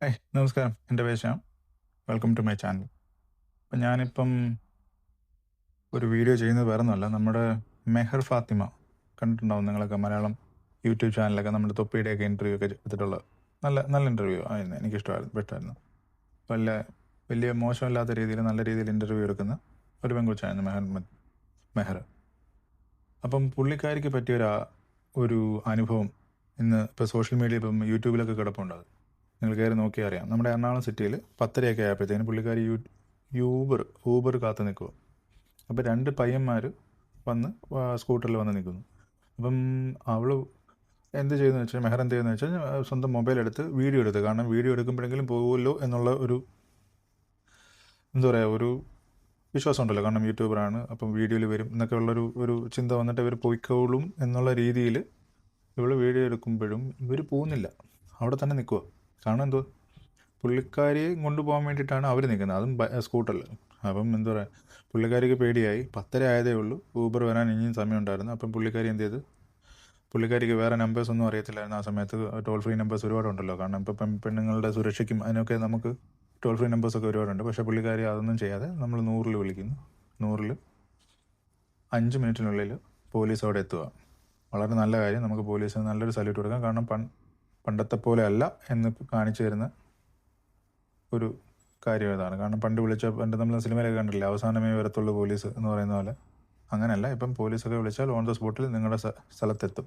നമസ്കാരം. എൻ്റെ പേര് Shyam. Welcome to my channel. അപ്പം ഞാനിപ്പം ഒരു വീഡിയോ ചെയ്യുന്നത് വേറൊന്നുമല്ല. നമ്മുടെ മെഹർ ഫാത്തിമ കണ്ടിട്ടുണ്ടാവും നിങ്ങളൊക്കെ. മലയാളം യൂട്യൂബ് ചാനലൊക്കെ നമ്മുടെ തൊപ്പിയുടെയൊക്കെ ഇൻ്റർവ്യൂ ഒക്കെ എടുത്തിട്ടുള്ള നല്ല നല്ല ഇൻ്റർവ്യൂ ആയിരുന്നു. ഇഷ്ടമായിരുന്നു. വല്ല വലിയ മോശമല്ലാത്ത രീതിയിൽ നല്ല രീതിയിൽ ഇൻ്റർവ്യൂ എടുക്കുന്ന ഒരു പെൺകൊച്ചായിരുന്നു മെഹർ. അപ്പം പുള്ളിക്കാരിക്ക് ഒരു അനുഭവം ഇന്ന് ഇപ്പോൾ സോഷ്യൽ മീഡിയ ഇപ്പം യൂട്യൂബിലൊക്കെ കിടപ്പുണ്ട്. അത് നിങ്ങൾ കയറി നോക്കിയാൽ അറിയാം. നമ്മുടെ എറണാകുളം സിറ്റിയിൽ 10:30 ആയപ്പോഴത്തേന് പുള്ളിക്കാരി ഊബർ കാത്ത് നിൽക്കുക. അപ്പോൾ 2 പയ്യന്മാർ വന്ന് സ്കൂട്ടറിൽ വന്ന് നിൽക്കുന്നു. അപ്പം അവൾ എന്ത് ചെയ്യുന്നത് വെച്ചാൽ, മെഹർ എന്ത് ചെയ്യുന്നത് വെച്ചാൽ, സ്വന്തം മൊബൈൽ എടുത്ത് വീഡിയോ എടുത്ത്. കാരണം വീഡിയോ എടുക്കുമ്പോഴെങ്കിലും പോകുമല്ലോ എന്നുള്ള എന്താ പറയുക, ഒരു വിശ്വാസം ഉണ്ടല്ലോ. കാരണം യൂട്യൂബറാണ്, അപ്പം വീഡിയോയിൽ വരും എന്നൊക്കെ ഒരു ചിന്ത വന്നിട്ട് ഇവർ പോയിക്കോളും എന്നുള്ള രീതിയിൽ ഇവൾ വീഡിയോ എടുക്കുമ്പോഴും ഇവർ പോകുന്നില്ല, അവിടെ തന്നെ നിൽക്കുക. കാരണം എന്തോ, പുള്ളിക്കാരിയെ കൊണ്ടുപോകാൻ വേണ്ടിയിട്ടാണ് അവർ നിൽക്കുന്നത്, അതും സ്കൂട്ടറിൽ. അപ്പം എന്താ പറയുക, പുള്ളിക്കാരിക്ക് പേടിയായി. 10:30 ആയതേ ഉള്ളൂ, ഊബർ വരാൻ ഇനിയും സമയമുണ്ടായിരുന്നു. അപ്പം പുള്ളിക്കാരി എന്ത് ചെയ്ത്, പുള്ളിക്കാരിക്ക് വേറെ നമ്പേഴ്സൊന്നും അറിയത്തില്ലായിരുന്നു ആ സമയത്ത്. ടോൾ ഫ്രീ നമ്പേഴ്സ് ഒരുപാടുണ്ടല്ലോ. കാരണം ഇപ്പം പെണ്ണുങ്ങളുടെ സുരക്ഷയ്ക്കും അതിനൊക്കെ നമുക്ക് ടോൾ ഫ്രീ നമ്പേഴ്സൊക്കെ ഒരുപാടുണ്ട്. പക്ഷേ പുള്ളിക്കാരി അതൊന്നും ചെയ്യാതെ നമ്മൾ 100-ൽ വിളിക്കുന്നു. 100-ൽ 5 മിനിറ്റിനുള്ളിൽ പോലീസ് അവിടെ എത്തുക. വളരെ നല്ല കാര്യം. നമുക്ക് പോലീസിന് നല്ലൊരു സല്യൂട്ട് കൊടുക്കാം. കാരണം പണ്ടത്തെ പോലെ അല്ല എന്ന് കാണിച്ചു തരുന്ന ഒരു കാര്യം ഇതാണ്. കാരണം പണ്ട് നമ്മൾ സിനിമയിലൊക്കെ കണ്ടില്ലേ, അവസാനമേ വരത്തുള്ളൂ പോലീസ് എന്ന് പറയുന്ന പോലെ. അങ്ങനെയല്ല, ഇപ്പം പോലീസൊക്കെ വിളിച്ചാൽ ഓൺ ദ സ്പോട്ടിൽ നിങ്ങളുടെ സ്ഥലത്തെത്തും.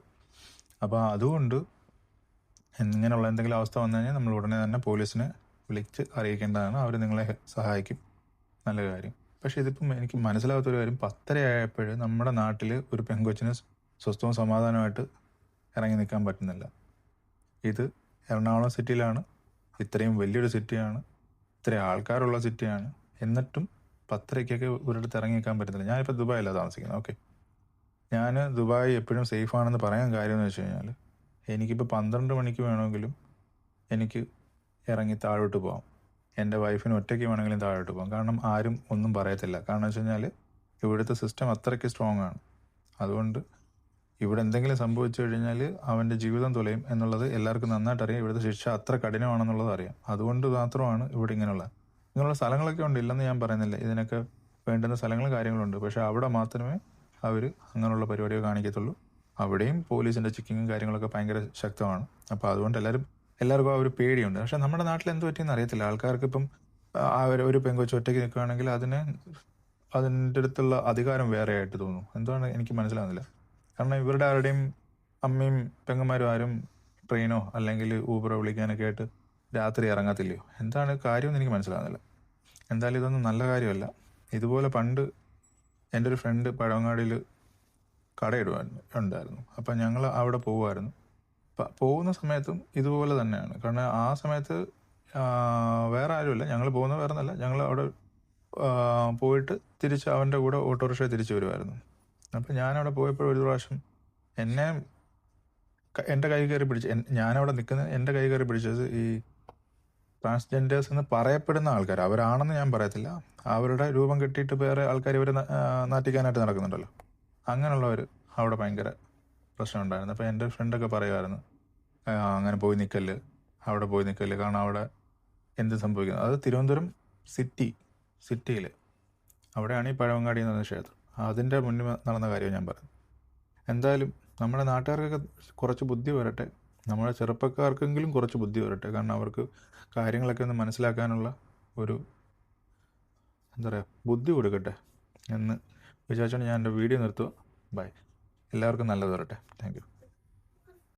അപ്പോൾ അതുകൊണ്ട് ഇങ്ങനെയുള്ള എന്തെങ്കിലും അവസ്ഥ വന്നു കഴിഞ്ഞാൽ നമ്മൾ ഉടനെ തന്നെ പോലീസിനെ വിളിച്ച് അറിയിക്കേണ്ടതാണ്. അവർ നിങ്ങളെ സഹായിക്കും. നല്ല കാര്യം. പക്ഷേ ഇതിപ്പം എനിക്ക് മനസ്സിലാകാത്തൊരു കാര്യം, 10:30 ആയപ്പോൾ നമ്മുടെ നാട്ടിൽ ഒരു പെൺകൊച്ചിന് സ്വസ്ഥവും സമാധാനമായിട്ട് ഇറങ്ങി നിൽക്കാൻ പറ്റുന്നില്ല. ഇത് എറണാകുളം സിറ്റിയിലാണ്, ഇത്രയും വലിയൊരു സിറ്റിയാണ്, ഇത്രയും ആൾക്കാരുള്ള സിറ്റിയാണ്. എന്നിട്ടും 10:30-ക്കൊക്കെ ഒരിടത്ത് ഇറങ്ങി നിൽക്കാൻ പറ്റുന്നില്ല. ഞാനിപ്പോൾ ദുബായിലാണ് താമസിക്കുന്നത്. ഓക്കെ, ഞാൻ ദുബായ് എപ്പോഴും സേഫാണെന്ന് പറയാൻ കാര്യം എന്ന് വെച്ച് കഴിഞ്ഞാൽ, എനിക്കിപ്പോൾ 12 മണിക്ക് വേണമെങ്കിലും എനിക്ക് ഇറങ്ങി താഴോട്ട് പോകാം. എൻ്റെ വൈഫിന് ഒറ്റയ്ക്ക് വേണമെങ്കിലും താഴോട്ട് പോകാം. കാരണം ആരും ഒന്നും പറയത്തില്ല. കാരണം വെച്ച് കഴിഞ്ഞാൽ ഇവിടുത്തെ സിസ്റ്റം അത്രയ്ക്ക് സ്ട്രോങ് ആണ്. അതുകൊണ്ട് ഇവിടെ എന്തെങ്കിലും സംഭവിച്ചു കഴിഞ്ഞാൽ അവൻ്റെ ജീവിതം തുലയും എന്നുള്ളത് എല്ലാവർക്കും നന്നായിട്ട് അറിയാം. ഇവിടുത്തെ ശിക്ഷ അത്ര കഠിനമാണെന്നുള്ളത് അറിയാം. അതുകൊണ്ട് മാത്രമാണ് ഇവിടെ ഇങ്ങനെയുള്ള സ്ഥലങ്ങളൊക്കെ ഉണ്ട്, ഇല്ലെന്ന് ഞാൻ പറയുന്നില്ല. ഇതിനൊക്കെ വേണ്ടുന്ന സ്ഥലങ്ങളും കാര്യങ്ങളുണ്ട്. പക്ഷേ അവിടെ മാത്രമേ അവർ അങ്ങനെയുള്ള പരിപാടികൾ കാണിക്കത്തുള്ളൂ. അവിടെയും പോലീസിൻ്റെ ചെക്കിങ്ങും കാര്യങ്ങളൊക്കെ ഭയങ്കര ശക്തമാണ്. അപ്പോൾ അതുകൊണ്ട് എല്ലാവർക്കും ആ ഒരു പേടിയുണ്ട്. പക്ഷേ നമ്മുടെ നാട്ടിൽ എന്ത് പറ്റിയെന്ന് അറിയത്തില്ല. ആൾക്കാർക്ക് ഇപ്പം ഒരു പെങ്കൊച്ച് ഒറ്റയ്ക്ക് നിൽക്കുകയാണെങ്കിൽ അതിൻ്റെ അടുത്തുള്ള അധികാരം വേറെ ആയിട്ട് തോന്നുന്നു. എന്താണ് എനിക്ക് മനസ്സിലാകുന്നില്ല. കാരണം ഇവരുടെ ആരുടെയും അമ്മയും പെങ്ങന്മാരും ആരും ട്രെയിനോ അല്ലെങ്കിൽ ഊബറോ വിളിക്കാനൊക്കെ ആയിട്ട് രാത്രി ഇറങ്ങത്തില്ലയോ? എന്താണ് കാര്യമെന്ന് എനിക്ക് മനസ്സിലാകുന്നില്ല. എന്തായാലും ഇതൊന്നും നല്ല കാര്യമല്ല. ഇതുപോലെ പണ്ട് എൻ്റെ ഒരു ഫ്രണ്ട് പഴവങ്ങാടിയിൽ ഉണ്ടായിരുന്നു. അപ്പം ഞങ്ങൾ അവിടെ പോകുമായിരുന്നു. പോകുന്ന സമയത്തും ഇതുപോലെ തന്നെയാണ്. കാരണം ആ സമയത്ത് വേറെ ആരുമില്ല, ഞങ്ങൾ പോകുന്നത് വേറെ ഒന്നല്ല, ഞങ്ങൾ അവിടെ പോയിട്ട് തിരിച്ച് അവൻ്റെ കൂടെ ഓട്ടോറിക്ഷ തിരിച്ച് വരുമായിരുന്നു. അപ്പം ഞാനവിടെ പോയപ്പോൾ ഒരു പ്രാവശ്യം എൻ്റെ കൈ കയറി ഞാനവിടെ നിൽക്കുന്നത്, എൻ്റെ കൈ കയറി പിടിച്ചത് ഈ ട്രാൻസ്ജെൻഡേഴ്സ് എന്ന് പറയപ്പെടുന്ന ആൾക്കാർ. അവരാണെന്ന് ഞാൻ പറയത്തില്ല, അവരുടെ രൂപം കെട്ടിയിട്ട് വേറെ ആൾക്കാർ ഇവർ നാട്ടിക്കാനായിട്ട് നടക്കുന്നുണ്ടല്ലോ, അങ്ങനെയുള്ളവർ അവിടെ ഭയങ്കര പ്രശ്നം ഉണ്ടായിരുന്നു. അപ്പോൾ എൻ്റെ ഫ്രണ്ടൊക്കെ പറയുമായിരുന്നു, അങ്ങനെ പോയി നിൽക്കല്ല്, അവിടെ പോയി നിൽക്കല്ല്, കാരണം അവിടെ എന്ത് സംഭവിക്കുന്നത്. അത് തിരുവനന്തപുരം സിറ്റിയിൽ അവിടെയാണ് ഈ പഴവങ്ങാടി എന്ന് പറഞ്ഞ ക്ഷേത്രം. അതിൻ്റെ മുന്നിൽ നടന്ന കാര്യം ഞാൻ പറഞ്ഞു. എന്തായാലും നമ്മുടെ നാട്ടുകാർക്കൊക്കെ കുറച്ച് ബുദ്ധി വരട്ടെ, നമ്മുടെ ചെറുപ്പക്കാർക്കെങ്കിലും കുറച്ച് ബുദ്ധി വരട്ടെ. കാരണം അവർക്ക് കാര്യങ്ങളൊക്കെ ഒന്ന് മനസ്സിലാക്കാനുള്ള ഒരു എന്താ പറയുക, ബുദ്ധി കൊടുക്കട്ടെ എന്ന് വിചാരിച്ചുകൊണ്ട് ഞാൻ എൻ്റെ വീഡിയോ നിർത്തുക. ബൈ. എല്ലാവർക്കും നല്ലത് വരട്ടെ. Thank you.